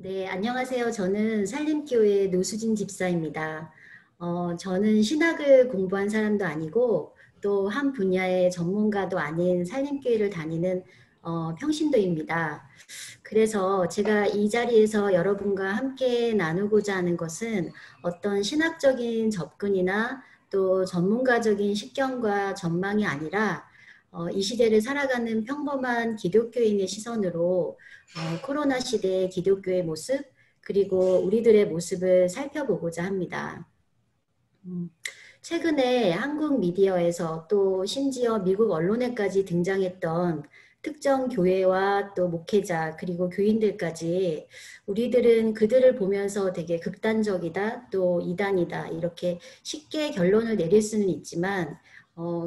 네, 안녕하세요. 저는 산림교회 노수진 집사입니다. 저는 신학을 공부한 사람도 아니고 또 한 분야의 전문가도 아닌 산림교회를 다니는 평신도입니다. 그래서 제가 이 자리에서 여러분과 함께 나누고자 하는 것은 어떤 신학적인 접근이나 또 전문가적인 식견과 전망이 아니라 이 시대를 살아가는 평범한 기독교인의 시선으로 코로나 시대의 기독교의 모습 그리고 우리들의 모습을 살펴보고자 합니다. 최근에 한국 미디어에서 또 심지어 미국 언론에까지 등장했던 특정 교회와 또 목회자 그리고 교인들까지 우리들은 그들을 보면서 되게 극단적이다 또 이단이다 이렇게 쉽게 결론을 내릴 수는 있지만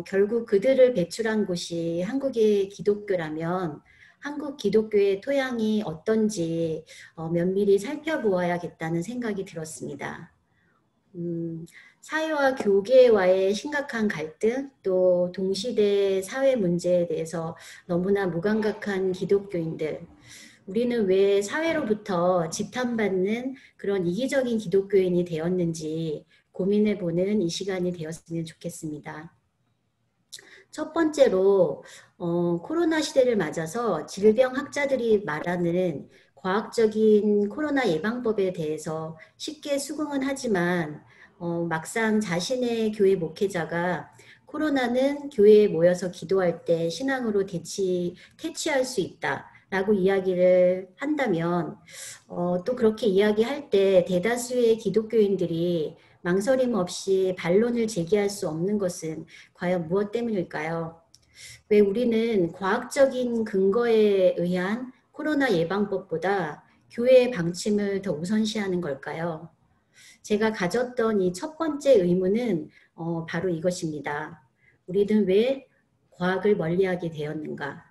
결국 그들을 배출한 곳이 한국의 기독교라면 한국 기독교의 토양이 어떤지 면밀히 살펴보아야겠다는 생각이 들었습니다. 사회와 교계와의 심각한 갈등, 또 동시대 사회 문제에 대해서 너무나 무감각한 기독교인들, 우리는 왜 사회로부터 지탄받는 그런 이기적인 기독교인이 되었는지 고민해보는 이 시간이 되었으면 좋겠습니다. 첫 번째로 코로나 시대를 맞아서 질병학자들이 말하는 과학적인 코로나 예방법에 대해서 쉽게 수긍은 하지만 막상 자신의 교회 목회자가 코로나는 교회에 모여서 기도할 때 신앙으로 퇴치할 수 있다. 라고 이야기를 한다면 또 그렇게 이야기할 때 대다수의 기독교인들이 망설임 없이 반론을 제기할 수 없는 것은 과연 무엇 때문일까요? 왜 우리는 과학적인 근거에 의한 코로나 예방법보다 교회의 방침을 더 우선시하는 걸까요? 제가 가졌던 이 첫 번째 의문은 바로 이것입니다. 우리는 왜 과학을 멀리하게 되었는가?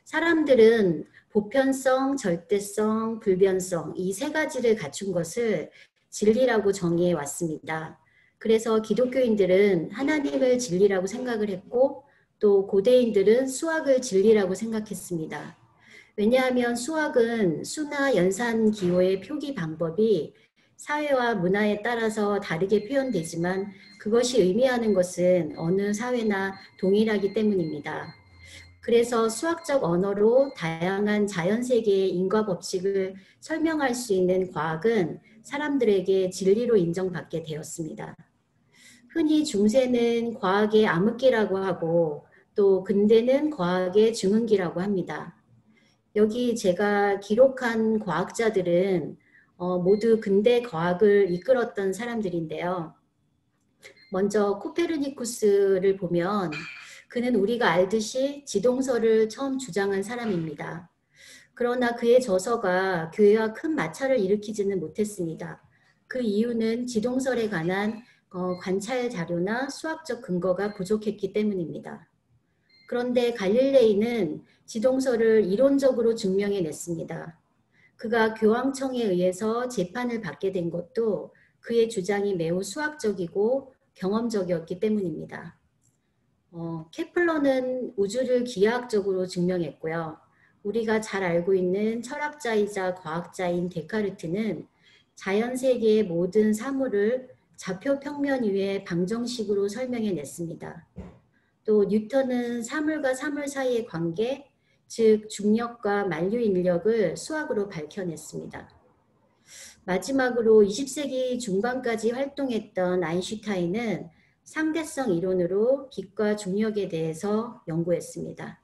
사람들은 보편성, 절대성, 불변성 이 세 가지를 갖춘 것을 진리라고 정의해 왔습니다. 그래서 기독교인들은 하나님을 진리라고 생각을 했고 또 고대인들은 수학을 진리라고 생각했습니다. 왜냐하면 수학은 수나 연산 기호의 표기 방법이 사회와 문화에 따라서 다르게 표현되지만 그것이 의미하는 것은 어느 사회나 동일하기 때문입니다. 그래서 수학적 언어로 다양한 자연세계의 인과 법칙을 설명할 수 있는 과학은 사람들에게 진리로 인정받게 되었습니다. 흔히 중세는 과학의 암흑기라고 하고 또 근대는 과학의 중흥기라고 합니다. 여기 제가 기록한 과학자들은 모두 근대 과학을 이끌었던 사람들인데요. 먼저 코페르니쿠스를 보면 그는 우리가 알듯이 지동설을 처음 주장한 사람입니다. 그러나 그의 저서가 교회와 큰 마찰을 일으키지는 못했습니다. 그 이유는 지동설에 관한 관찰 자료나 수학적 근거가 부족했기 때문입니다. 그런데 갈릴레이는 지동설을 이론적으로 증명해냈습니다. 그가 교황청에 의해서 재판을 받게 된 것도 그의 주장이 매우 수학적이고 경험적이었기 때문입니다. 케플러는 우주를 기하학적으로 증명했고요. 우리가 잘 알고 있는 철학자이자 과학자인 데카르트는 자연세계의 모든 사물을 좌표 평면 위에 방정식으로 설명해냈습니다. 또 뉴턴은 사물과 사물 사이의 관계, 즉 중력과 만류 인력을 수학으로 밝혀냈습니다. 마지막으로 20세기 중반까지 활동했던 아인슈타인은 상대성 이론으로 빛과 중력에 대해서 연구했습니다.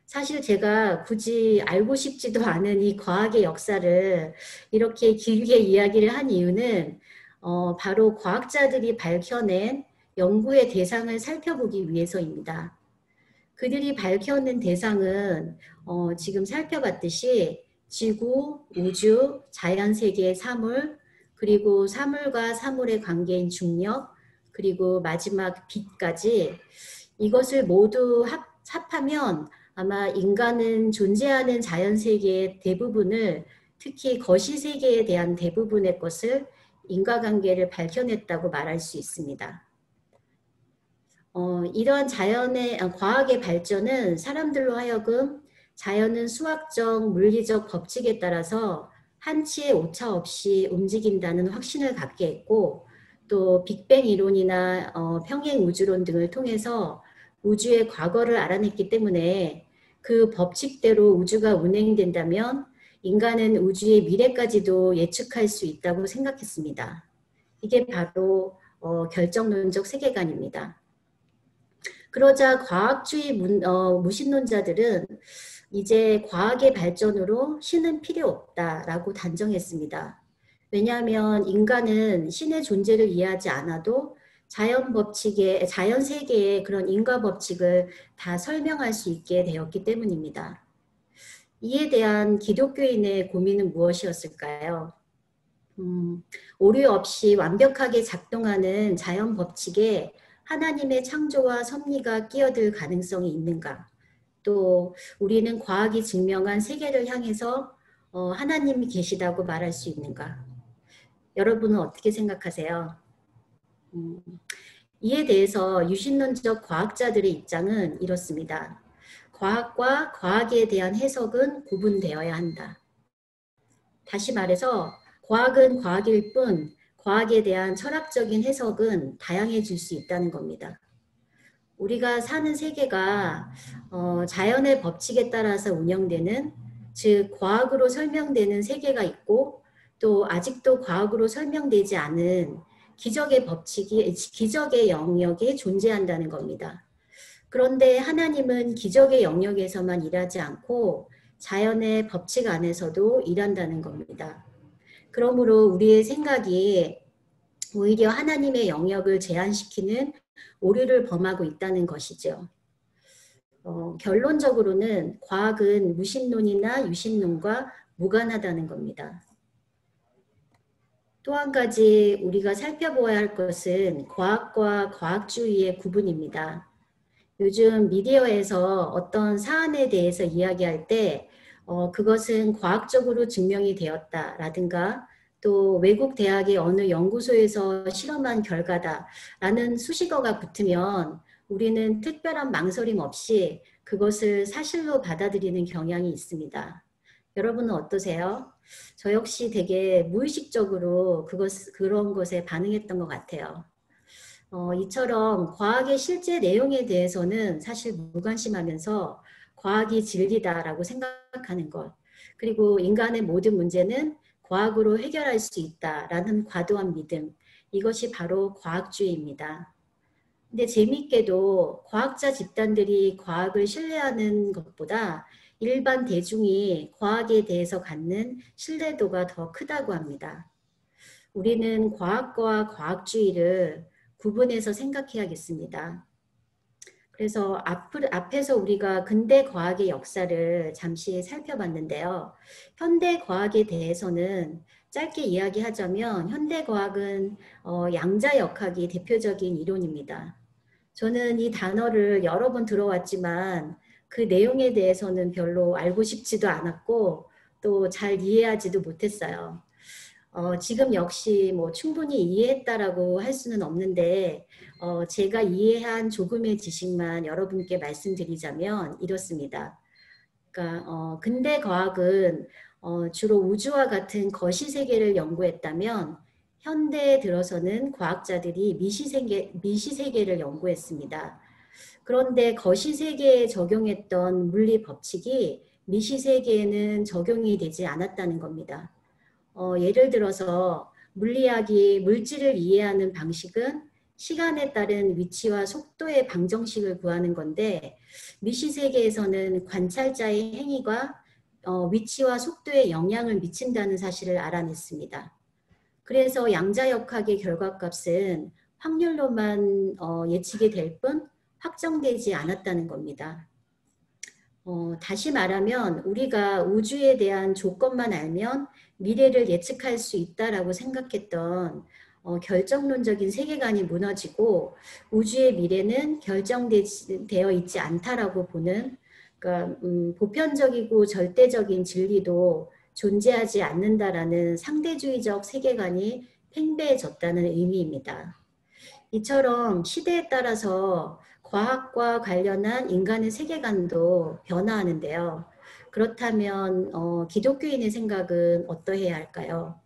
사실 제가 굳이 알고 싶지도 않은 이 과학의 역사를 이렇게 길게 이야기를 한 이유는 바로 과학자들이 밝혀낸 연구의 대상을 살펴보기 위해서입니다. 그들이 밝혀낸 대상은 지금 살펴봤듯이 지구, 우주, 자연세계의 사물, 그리고 사물과 사물의 관계인 중력, 그리고 마지막 빛까지 이것을 모두 합하면 아마 인간은 존재하는 자연세계의 대부분을 특히 거시세계에 대한 대부분의 것을 인과관계를 밝혀냈다고 말할 수 있습니다. 이러한 과학의 발전은 사람들로 하여금 자연은 수학적, 물리적 법칙에 따라서 한치의 오차 없이 움직인다는 확신을 갖게 했고, 또 빅뱅 이론이나 평행 우주론 등을 통해서 우주의 과거를 알아냈기 때문에 그 법칙대로 우주가 운행된다면 인간은 우주의 미래까지도 예측할 수 있다고 생각했습니다. 이게 바로 결정론적 세계관입니다. 그러자 과학주의 무신론자들은 이제 과학의 발전으로 신은 필요 없다라고 단정했습니다. 왜냐하면 인간은 신의 존재를 이해하지 않아도 자연 법칙의, 자연 세계의 그런 인과 법칙을 다 설명할 수 있게 되었기 때문입니다. 이에 대한 기독교인의 고민은 무엇이었을까요? 오류 없이 완벽하게 작동하는 자연 법칙에 하나님의 창조와 섭리가 끼어들 가능성이 있는가? 또 우리는 과학이 증명한 세계를 향해서 하나님이 계시다고 말할 수 있는가? 여러분은 어떻게 생각하세요? 이에 대해서 유신론적 과학자들의 입장은 이렇습니다. 과학과 과학에 대한 해석은 구분되어야 한다. 다시 말해서 과학은 과학일 뿐 과학에 대한 철학적인 해석은 다양해질 수 있다는 겁니다. 우리가 사는 세계가 자연의 법칙에 따라서 운영되는, 즉 과학으로 설명되는 세계가 있고 또 아직도 과학으로 설명되지 않은 기적의 법칙이, 기적의 영역이 존재한다는 겁니다. 그런데 하나님은 기적의 영역에서만 일하지 않고 자연의 법칙 안에서도 일한다는 겁니다. 그러므로 우리의 생각이 오히려 하나님의 영역을 제한시키는 오류를 범하고 있다는 것이죠. 결론적으로는 과학은 무신론이나 유신론과 무관하다는 겁니다. 또 한 가지 우리가 살펴보아야 할 것은 과학과 과학주의의 구분입니다. 요즘 미디어에서 어떤 사안에 대해서 이야기할 때 그것은 과학적으로 증명이 되었다라든가 또 외국 대학의 어느 연구소에서 실험한 결과다라는 수식어가 붙으면 우리는 특별한 망설임 없이 그것을 사실로 받아들이는 경향이 있습니다. 여러분은 어떠세요? 저 역시 되게 무의식적으로 그런 것에 반응했던 것 같아요. 이처럼 과학의 실제 내용에 대해서는 사실 무관심하면서 과학이 진리다라고 생각하는 것, 그리고 인간의 모든 문제는 과학으로 해결할 수 있다라는 과도한 믿음, 이것이 바로 과학주의입니다. 근데 재미있게도 과학자 집단들이 과학을 신뢰하는 것보다 일반 대중이 과학에 대해서 갖는 신뢰도가 더 크다고 합니다. 우리는 과학과 과학주의를 구분해서 생각해야겠습니다. 그래서 앞에서 우리가 근대 과학의 역사를 잠시 살펴봤는데요. 현대 과학에 대해서는 짧게 이야기하자면 현대 과학은 양자역학이 대표적인 이론입니다. 저는 이 단어를 여러 번 들어왔지만 그 내용에 대해서는 별로 알고 싶지도 않았고 또 잘 이해하지도 못했어요. 지금 역시 뭐 충분히 이해했다라고 할 수는 없는데 제가 이해한 조금의 지식만 여러분께 말씀드리자면 이렇습니다. 그러니까 근대 과학은 주로 우주와 같은 거시세계를 연구했다면 현대에 들어서는 과학자들이 미시세계를 연구했습니다. 그런데 거시세계에 적용했던 물리 법칙이 미시세계에는 적용이 되지 않았다는 겁니다. 예를 들어서 물리학이 물질을 이해하는 방식은 시간에 따른 위치와 속도의 방정식을 구하는 건데 미시세계에서는 관찰자의 행위가 위치와 속도에 영향을 미친다는 사실을 알아냈습니다. 그래서 양자역학의 결과값은 확률로만 예측이 될 뿐 확정되지 않았다는 겁니다. 다시 말하면 우리가 우주에 대한 조건만 알면 미래를 예측할 수 있다라고 생각했던 결정론적인 세계관이 무너지고 우주의 미래는 결정되어 있지 않다라고 보는, 그러니까 보편적이고 절대적인 진리도 존재하지 않는다라는 상대주의적 세계관이 팽배해졌다는 의미입니다. 이처럼 시대에 따라서 과학과 관련한 인간의 세계관도 변화하는데요. 그렇다면 기독교인의 생각은 어떠해야 할까요?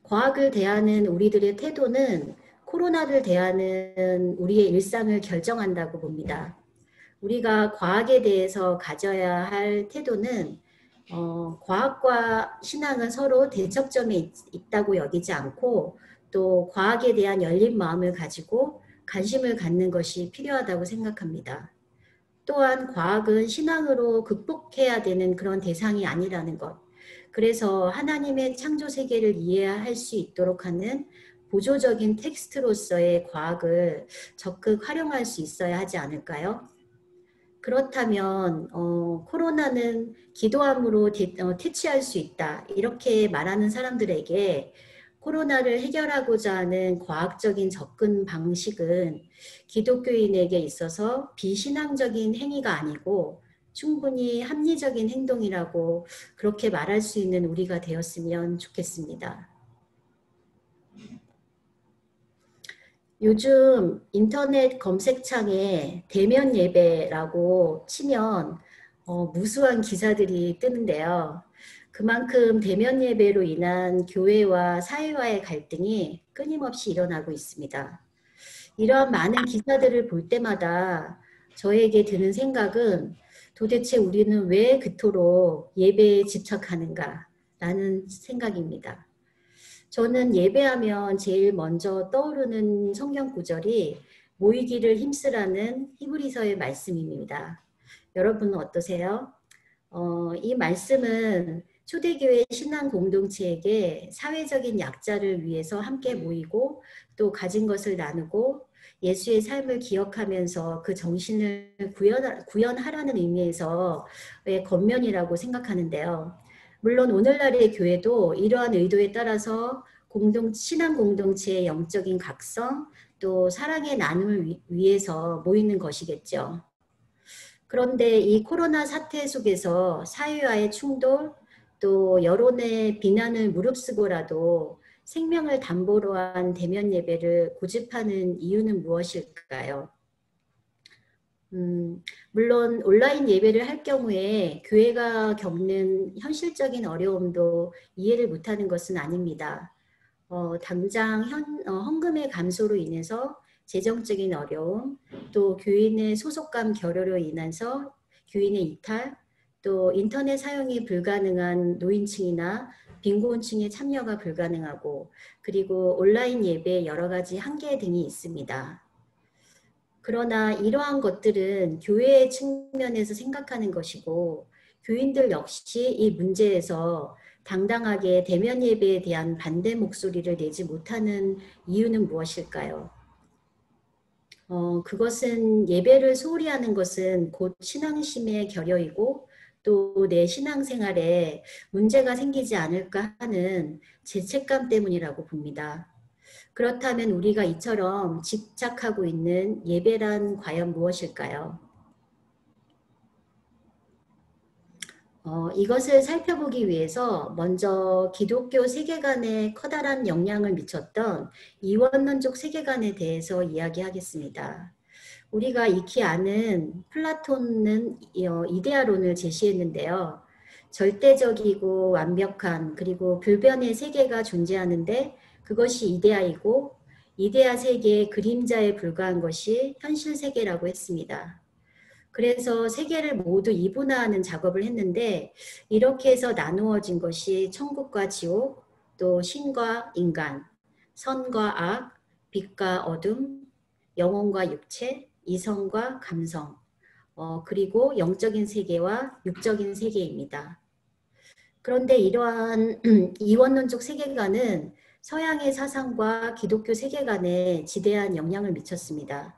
과학을 대하는 우리들의 태도는 코로나를 대하는 우리의 일상을 결정한다고 봅니다. 우리가 과학에 대해서 가져야 할 태도는 과학과 신앙은 서로 대척점에 있다고 여기지 않고 또 과학에 대한 열린 마음을 가지고 관심을 갖는 것이 필요하다고 생각합니다. 또한 과학은 신앙으로 극복해야 되는 그런 대상이 아니라는 것. 그래서 하나님의 창조 세계를 이해할 수 있도록 하는 보조적인 텍스트로서의 과학을 적극 활용할 수 있어야 하지 않을까요? 그렇다면 코로나는 기도함으로 퇴치할 수 있다. 이렇게 말하는 사람들에게 코로나를 해결하고자 하는 과학적인 접근 방식은 기독교인에게 있어서 비신앙적인 행위가 아니고 충분히 합리적인 행동이라고 그렇게 말할 수 있는 우리가 되었으면 좋겠습니다. 요즘 인터넷 검색창에 대면 예배라고 치면 무수한 기사들이 뜨는데요. 그만큼 대면 예배로 인한 교회와 사회와의 갈등이 끊임없이 일어나고 있습니다. 이러한 많은 기사들을 볼 때마다 저에게 드는 생각은 도대체 우리는 왜 그토록 예배에 집착하는가 라는 생각입니다. 저는 예배하면 제일 먼저 떠오르는 성경 구절이 모이기를 힘쓰라는 히브리서의 말씀입니다. 여러분은 어떠세요? 이 말씀은 초대교회 신앙 공동체에게 사회적인 약자를 위해서 함께 모이고 또 가진 것을 나누고 예수의 삶을 기억하면서 그 정신을 구현하라는 의미에서의 겉면이라고 생각하는데요. 물론 오늘날의 교회도 이러한 의도에 따라서 신앙 공동체의 영적인 각성 또 사랑의 나눔을 위해서 모이는 것이겠죠. 그런데 이 코로나 사태 속에서 사회와의 충돌 또 여론의 비난을 무릅쓰고라도 생명을 담보로 한 대면 예배를 고집하는 이유는 무엇일까요? 물론 온라인 예배를 할 경우에 교회가 겪는 현실적인 어려움도 이해를 못하는 것은 아닙니다. 당장 헌금의 감소로 인해서 재정적인 어려움, 또 교인의 소속감 결여로 인해서 교인의 이탈, 또 인터넷 사용이 불가능한 노인층이나 빈곤층의 참여가 불가능하고 그리고 온라인 예배의 여러 가지 한계 등이 있습니다. 그러나 이러한 것들은 교회의 측면에서 생각하는 것이고 교인들 역시 이 문제에서 당당하게 대면 예배에 대한 반대 목소리를 내지 못하는 이유는 무엇일까요? 그것은 예배를 소홀히 하는 것은 곧 신앙심의 결여이고 또 내 신앙생활에 문제가 생기지 않을까 하는 죄책감 때문이라고 봅니다. 그렇다면 우리가 이처럼 집착하고 있는 예배란 과연 무엇일까요? 이것을 살펴보기 위해서 먼저 기독교 세계관에 커다란 영향을 미쳤던 이원론적 세계관에 대해서 이야기하겠습니다. 우리가 익히 아는 플라톤은 이데아론을 제시했는데요. 절대적이고 완벽한 그리고 불변의 세계가 존재하는데 그것이 이데아이고 이데아 세계의 그림자에 불과한 것이 현실 세계라고 했습니다. 그래서 세계를 모두 이분화하는 작업을 했는데 이렇게 해서 나누어진 것이 천국과 지옥, 또 신과 인간, 선과 악, 빛과 어둠, 영혼과 육체, 이성과 감성, 그리고 영적인 세계와 육적인 세계입니다. 그런데 이러한 이원론적 세계관은 서양의 사상과 기독교 세계관에 지대한 영향을 미쳤습니다.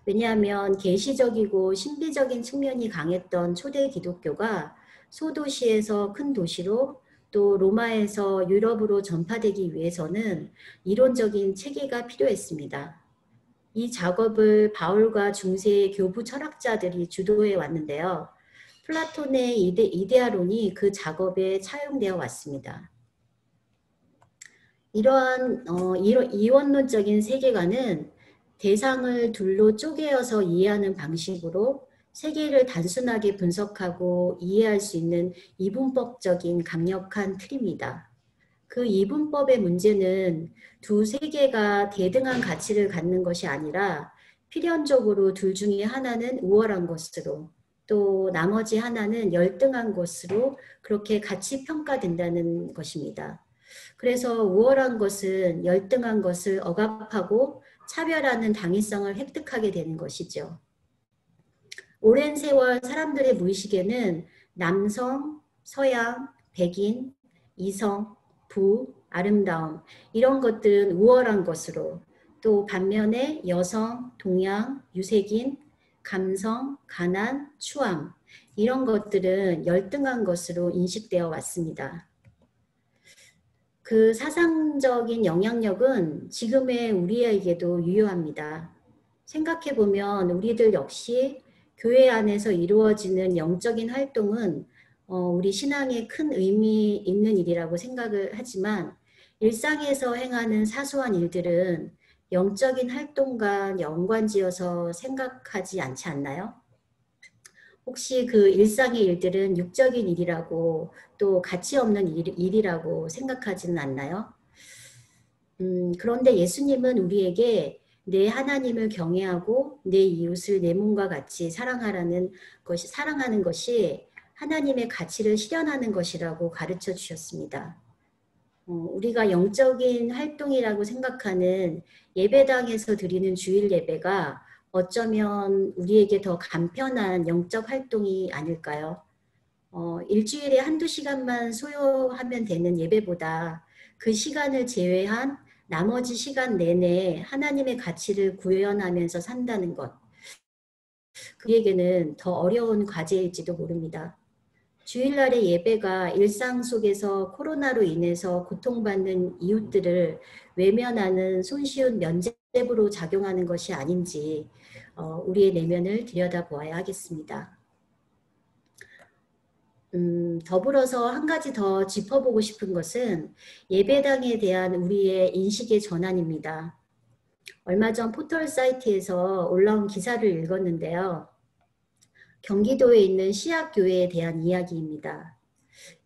왜냐하면 계시적이고 신비적인 측면이 강했던 초대 기독교가 소도시에서 큰 도시로 또 로마에서 유럽으로 전파되기 위해서는 이론적인 체계가 필요했습니다. 이 작업을 바울과 중세의 교부 철학자들이 주도해 왔는데요. 플라톤의 이데아론이 그 작업에 차용되어 왔습니다. 이러한 이원론적인 세계관은 대상을 둘로 쪼개어서 이해하는 방식으로 세계를 단순하게 분석하고 이해할 수 있는 이분법적인 강력한 틀입니다. 그 이분법의 문제는 두 세계가 대등한 가치를 갖는 것이 아니라 필연적으로 둘 중에 하나는 우월한 것으로 또 나머지 하나는 열등한 것으로 그렇게 같이 평가된다는 것입니다. 그래서 우월한 것은 열등한 것을 억압하고 차별하는 당위성을 획득하게 되는 것이죠. 오랜 세월 사람들의 무의식에는 남성, 서양, 백인, 이성, 부, 아름다움 이런 것들은 우월한 것으로 또 반면에 여성, 동양, 유색인, 감성, 가난, 추함 이런 것들은 열등한 것으로 인식되어 왔습니다. 그 사상적인 영향력은 지금의 우리에게도 유효합니다. 생각해보면 우리들 역시 교회 안에서 이루어지는 영적인 활동은 우리 신앙에 큰 의미 있는 일이라고 생각을 하지만 일상에서 행하는 사소한 일들은 영적인 활동과 연관지어서 생각하지 않지 않나요? 혹시 그 일상의 일들은 육적인 일이라고 또 가치 없는 일이라고 생각하지는 않나요? 그런데 예수님은 우리에게 내 하나님을 경외하고 내 이웃을 내 몸과 같이 사랑하는 것이 하나님의 가치를 실현하는 것이라고 가르쳐 주셨습니다. 우리가 영적인 활동이라고 생각하는 예배당에서 드리는 주일 예배가 어쩌면 우리에게 더 간편한 영적 활동이 아닐까요? 일주일에 한두 시간만 소요하면 되는 예배보다 그 시간을 제외한 나머지 시간 내내 하나님의 가치를 구현하면서 산다는 것. 그에게는 더 어려운 과제일지도 모릅니다. 주일날의 예배가 일상 속에서 코로나로 인해서 고통받는 이웃들을 외면하는 손쉬운 면죄부로 작용하는 것이 아닌지 우리의 내면을 들여다보아야 하겠습니다. 더불어서 한 가지 더 짚어보고 싶은 것은 예배당에 대한 우리의 인식의 전환입니다. 얼마 전 포털 사이트에서 올라온 기사를 읽었는데요. 경기도에 있는 시학교회에 대한 이야기입니다.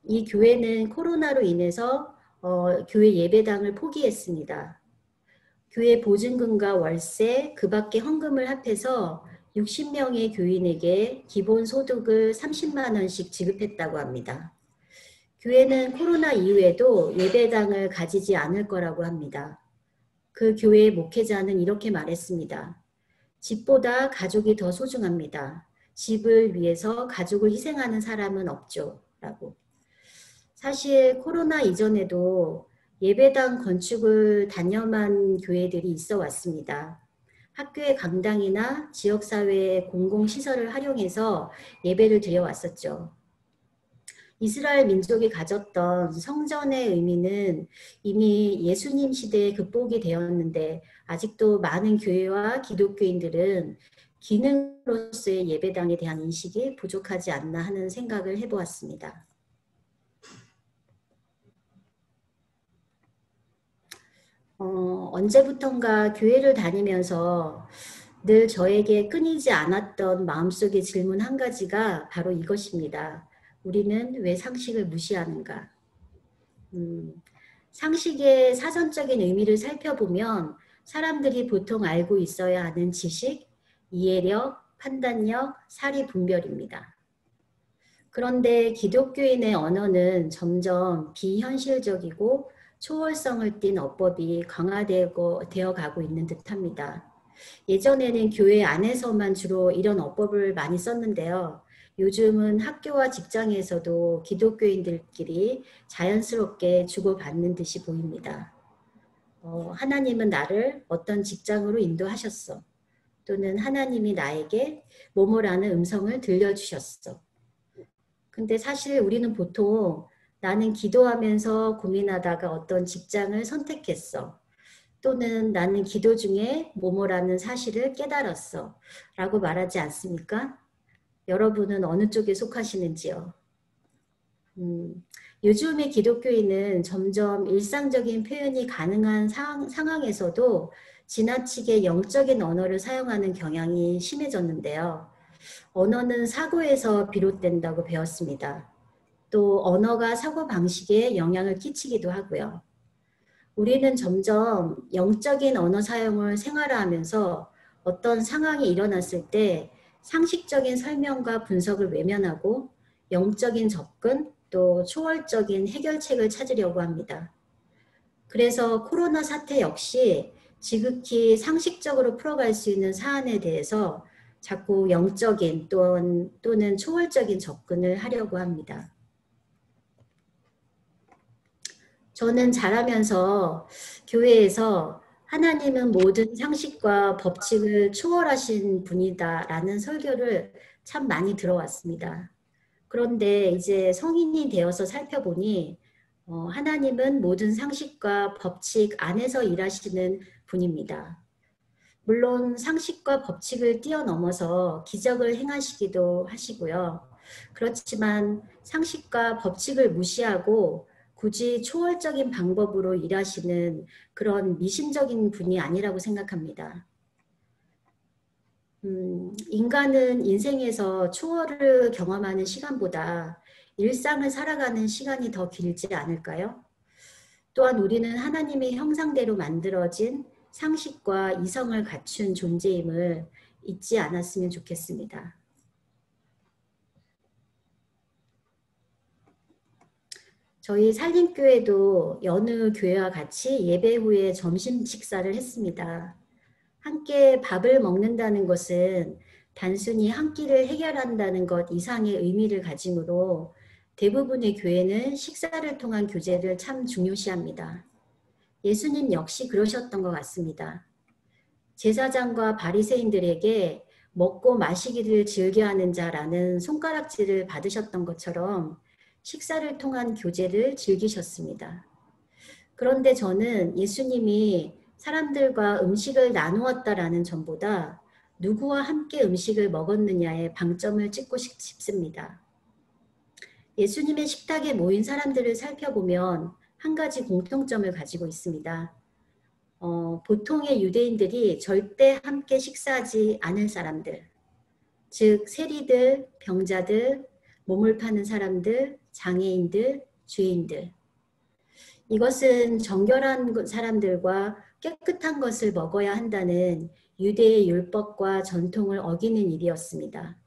이 교회는 코로나로 인해서 교회 예배당을 포기했습니다. 교회 보증금과 월세, 그 밖에 헌금을 합해서 60명의 교인에게 기본소득을 30만 원씩 지급했다고 합니다. 교회는 코로나 이후에도 예배당을 가지지 않을 거라고 합니다. 그 교회의 목회자는 이렇게 말했습니다. 집보다 가족이 더 소중합니다. 집을 위해서 가족을 희생하는 사람은 없죠. 라고. 사실 코로나 이전에도 예배당 건축을 단념한 교회들이 있어 왔습니다. 학교의 강당이나 지역사회의 공공시설을 활용해서 예배를 드려왔었죠. 이스라엘 민족이 가졌던 성전의 의미는 이미 예수님 시대에 극복이 되었는데 아직도 많은 교회와 기독교인들은 기능으로서의 예배당에 대한 인식이 부족하지 않나 하는 생각을 해보았습니다. 언제부턴가 교회를 다니면서 늘 저에게 끊이지 않았던 마음속의 질문 한 가지가 바로 이것입니다. 우리는 왜 상식을 무시하는가? 상식의 사전적인 의미를 살펴보면 사람들이 보통 알고 있어야 하는 지식, 이해력, 판단력, 사리 분별입니다. 그런데 기독교인의 언어는 점점 비현실적이고 초월성을 띤 어법이 강화되어 가고 있는 듯합니다. 예전에는 교회 안에서만 주로 이런 어법을 많이 썼는데요. 요즘은 학교와 직장에서도 기독교인들끼리 자연스럽게 주고받는 듯이 보입니다. 하나님은 나를 어떤 직장으로 인도하셨어. 또는 하나님이 나에게 뭐뭐라는 음성을 들려주셨어. 근데 사실 우리는 보통 나는 기도하면서 고민하다가 어떤 직장을 선택했어. 또는 나는 기도 중에 뭐뭐라는 사실을 깨달았어. 라고 말하지 않습니까? 여러분은 어느 쪽에 속하시는지요? 요즘의 기독교인은 점점 일상적인 표현이 가능한 상황에서도 지나치게 영적인 언어를 사용하는 경향이 심해졌는데요. 언어는 사고에서 비롯된다고 배웠습니다. 또 언어가 사고 방식에 영향을 끼치기도 하고요. 우리는 점점 영적인 언어 사용을 생활화하면서 어떤 상황이 일어났을 때 상식적인 설명과 분석을 외면하고 영적인 접근 또 초월적인 해결책을 찾으려고 합니다. 그래서 코로나 사태 역시 지극히 상식적으로 풀어갈 수 있는 사안에 대해서 자꾸 영적인 또는 초월적인 접근을 하려고 합니다. 저는 자라면서 교회에서 하나님은 모든 상식과 법칙을 초월하신 분이다라는 설교를 참 많이 들어왔습니다. 그런데 이제 성인이 되어서 살펴보니 하나님은 모든 상식과 법칙 안에서 일하시는 분입니다. 물론 상식과 법칙을 뛰어넘어서 기적을 행하시기도 하시고요. 그렇지만 상식과 법칙을 무시하고 굳이 초월적인 방법으로 일하시는 그런 미신적인 분이 아니라고 생각합니다. 인간은 인생에서 초월을 경험하는 시간보다 일상을 살아가는 시간이 더 길지 않을까요? 또한 우리는 하나님의 형상대로 만들어진 상식과 이성을 갖춘 존재임을 잊지 않았으면 좋겠습니다. 저희 산림교회도 여느 교회와 같이 예배 후에 점심 식사를 했습니다. 함께 밥을 먹는다는 것은 단순히 한 끼를 해결한다는 것 이상의 의미를 가지므로 대부분의 교회는 식사를 통한 교제를 참 중요시합니다. 예수님 역시 그러셨던 것 같습니다. 제사장과 바리새인들에게 먹고 마시기를 즐겨하는 자라는 손가락질을 받으셨던 것처럼 식사를 통한 교제를 즐기셨습니다. 그런데 저는 예수님이 사람들과 음식을 나누었다라는 점보다 누구와 함께 음식을 먹었느냐에 방점을 찍고 싶습니다. 예수님의 식탁에 모인 사람들을 살펴보면 한 가지 공통점을 가지고 있습니다. 보통의 유대인들이 절대 함께 식사하지 않을 사람들, 즉 세리들, 병자들, 몸을 파는 사람들, 장애인들, 죄인들. 이것은 정결한 사람들과 깨끗한 것을 먹어야 한다는 유대의 율법과 전통을 어기는 일이었습니다.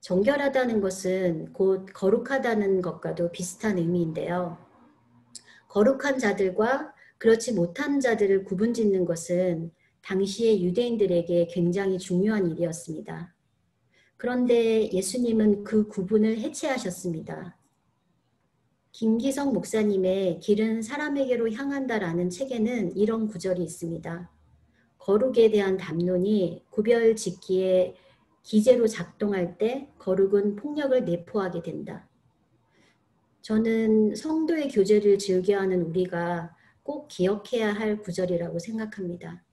정결하다는 것은 곧 거룩하다는 것과도 비슷한 의미인데요. 거룩한 자들과 그렇지 못한 자들을 구분짓는 것은 당시의 유대인들에게 굉장히 중요한 일이었습니다. 그런데 예수님은 그 구분을 해체하셨습니다. 김기성 목사님의 길은 사람에게로 향한다라는 책에는 이런 구절이 있습니다. 거룩에 대한 담론이 구별 짓기에 기제로 작동할 때 거룩은 폭력을 내포하게 된다. 저는 성도의 교제를 즐겨하는 우리가 꼭 기억해야 할 구절이라고 생각합니다.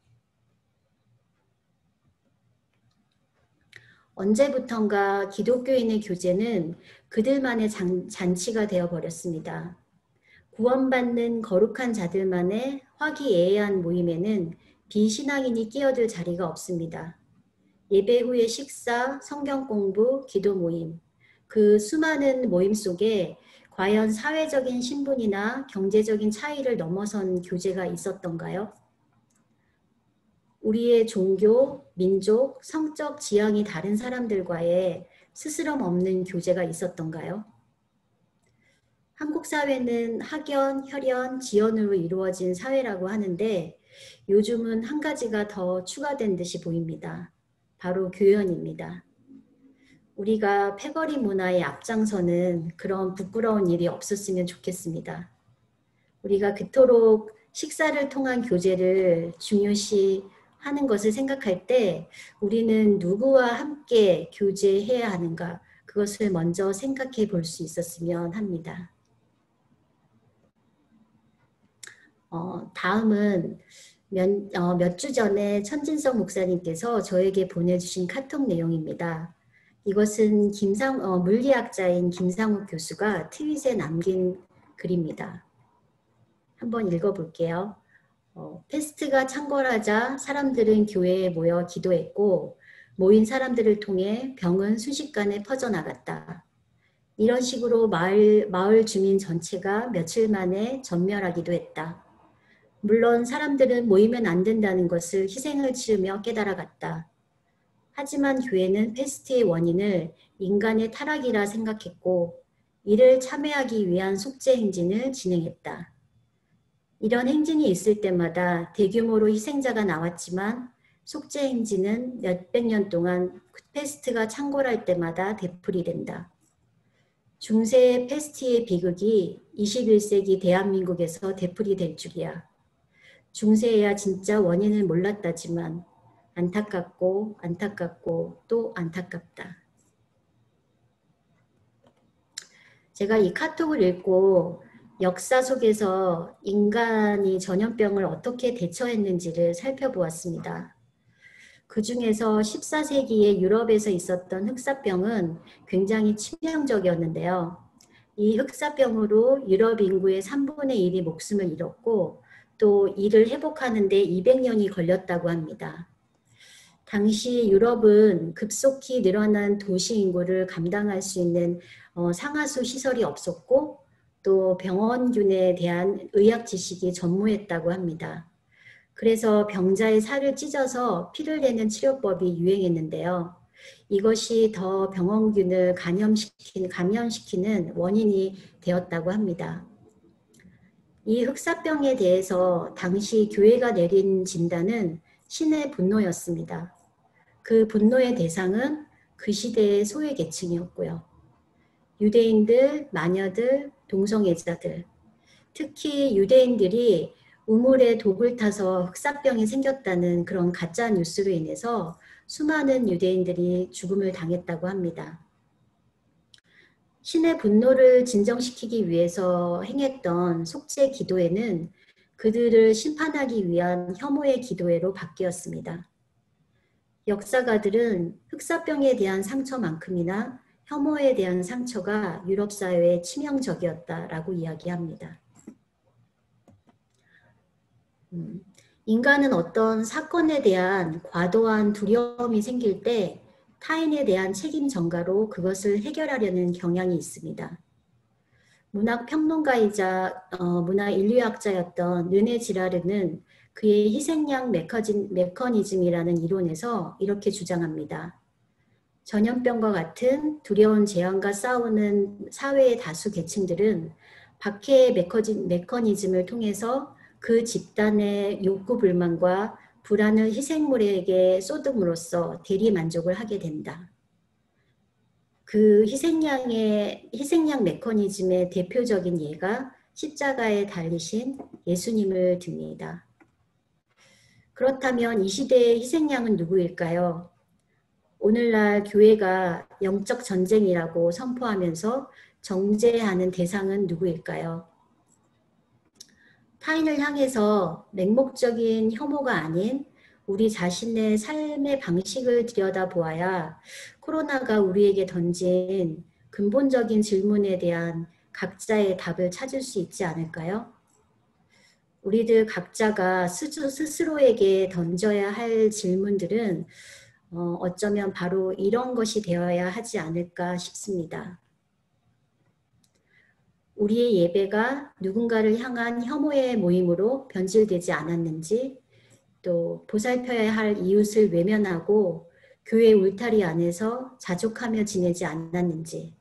언제부턴가 기독교인의 교제는 그들만의 잔치가 되어버렸습니다. 구원받는 거룩한 자들만의 화기애애한 모임에는 비신앙인이 끼어들 자리가 없습니다. 예배 후의 식사, 성경 공부, 기도 모임, 그 수많은 모임 속에 과연 사회적인 신분이나 경제적인 차이를 넘어선 교제가 있었던가요? 우리의 종교, 민족, 성적 지향이 다른 사람들과의 스스럼 없는 교제가 있었던가요? 한국 사회는 학연, 혈연, 지연으로 이루어진 사회라고 하는데 요즘은 한 가지가 더 추가된 듯이 보입니다. 바로 교연입니다. 우리가 패거리 문화의 앞장서는 그런 부끄러운 일이 없었으면 좋겠습니다. 우리가 그토록 식사를 통한 교제를 중요시 하는 것을 생각할 때 우리는 누구와 함께 교제해야 하는가 그것을 먼저 생각해 볼 수 있었으면 합니다. 다음은 몇 주 전에 천진석 목사님께서 저에게 보내주신 카톡 내용입니다. 이것은 물리학자인 김상욱 교수가 트윗에 남긴 글입니다. 한번 읽어볼게요. 패스트가 창궐하자 사람들은 교회에 모여 기도했고 모인 사람들을 통해 병은 순식간에 퍼져나갔다. 이런 식으로 마을 주민 전체가 며칠 만에 전멸하기도 했다. 물론 사람들은 모이면 안 된다는 것을 희생을 치르며 깨달아갔다. 하지만 교회는 패스트의 원인을 인간의 타락이라 생각했고 이를 참회하기 위한 속죄 행진을 진행했다. 이런 행진이 있을 때마다 대규모로 희생자가 나왔지만 속죄 행진은 몇백 년 동안 패스트가 창궐할 때마다 되풀이된다. 중세 패스트의 비극이 21세기 대한민국에서 되풀이될 줄이야. 중세에야 진짜 원인을 몰랐다지만 안타깝고 또 안타깝다. 제가 이 카톡을 읽고 역사 속에서 인간이 전염병을 어떻게 대처했는지를 살펴보았습니다. 그 중에서 14세기에 유럽에서 있었던 흑사병은 굉장히 치명적이었는데요. 이 흑사병으로 유럽 인구의 3분의 1이 목숨을 잃었고 또 이를 회복하는 데 200년이 걸렸다고 합니다. 당시 유럽은 급속히 늘어난 도시 인구를 감당할 수 있는 상하수 시설이 없었고 또 병원균에 대한 의학 지식이 전무했다고 합니다. 그래서 병자의 살을 찢어서 피를 내는 치료법이 유행했는데요. 이것이 더 병원균을 감염시키는 원인이 되었다고 합니다. 이 흑사병에 대해서 당시 교회가 내린 진단은 신의 분노였습니다. 그 분노의 대상은 그 시대의 소외계층이었고요. 유대인들, 마녀들, 동성애자들, 특히 유대인들이 우물에 독을 타서 흑사병이 생겼다는 그런 가짜 뉴스로 인해서 수많은 유대인들이 죽음을 당했다고 합니다. 신의 분노를 진정시키기 위해서 행했던 속죄 기도회는 그들을 심판하기 위한 혐오의 기도회로 바뀌었습니다. 역사가들은 흑사병에 대한 상처만큼이나 혐오에 대한 상처가 유럽 사회에 치명적이었다라고 이야기합니다. 인간은 어떤 사건에 대한 과도한 두려움이 생길 때 타인에 대한 책임 전가로 그것을 해결하려는 경향이 있습니다. 문학 평론가이자 문화 인류학자였던 르네 지라르는 그의 희생양 메커니즘이라는 이론에서 이렇게 주장합니다. 전염병과 같은 두려운 재앙과 싸우는 사회의 다수 계층들은 박해의 메커니즘을 통해서 그 집단의 욕구 불만과 불안을 희생물에게 쏟음으로써 대리 만족을 하게 된다. 그 희생양 메커니즘의 대표적인 예가 십자가에 달리신 예수님을 듭니다. 그렇다면 이 시대의 희생양은 누구일까요? 오늘날 교회가 영적 전쟁이라고 선포하면서 정죄하는 대상은 누구일까요? 타인을 향해서 맹목적인 혐오가 아닌 우리 자신의 삶의 방식을 들여다보아야 코로나가 우리에게 던진 근본적인 질문에 대한 각자의 답을 찾을 수 있지 않을까요? 우리들 각자가 스스로에게 던져야 할 질문들은 어쩌면 바로 이런 것이 되어야 하지 않을까 싶습니다. 우리의 예배가 누군가를 향한 혐오의 모임으로 변질되지 않았는지, 또 보살펴야 할 이웃을 외면하고 교회 울타리 안에서 자족하며 지내지 않았는지,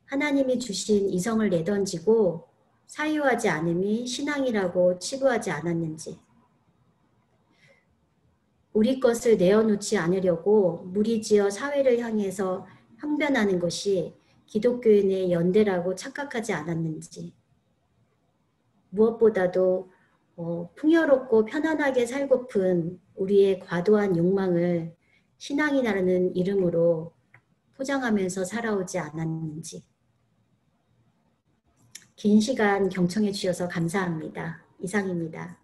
하나님이 주신 이성을 내던지고 사유하지 않음이 신앙이라고 치부하지 않았는지, 우리 것을 내어놓지 않으려고 무리지어 사회를 향해서 항변하는 것이 기독교인의 연대라고 착각하지 않았는지, 무엇보다도 풍요롭고 편안하게 살고픈 우리의 과도한 욕망을 신앙이라는 이름으로 포장하면서 살아오지 않았는지. 긴 시간 경청해 주셔서 감사합니다. 이상입니다.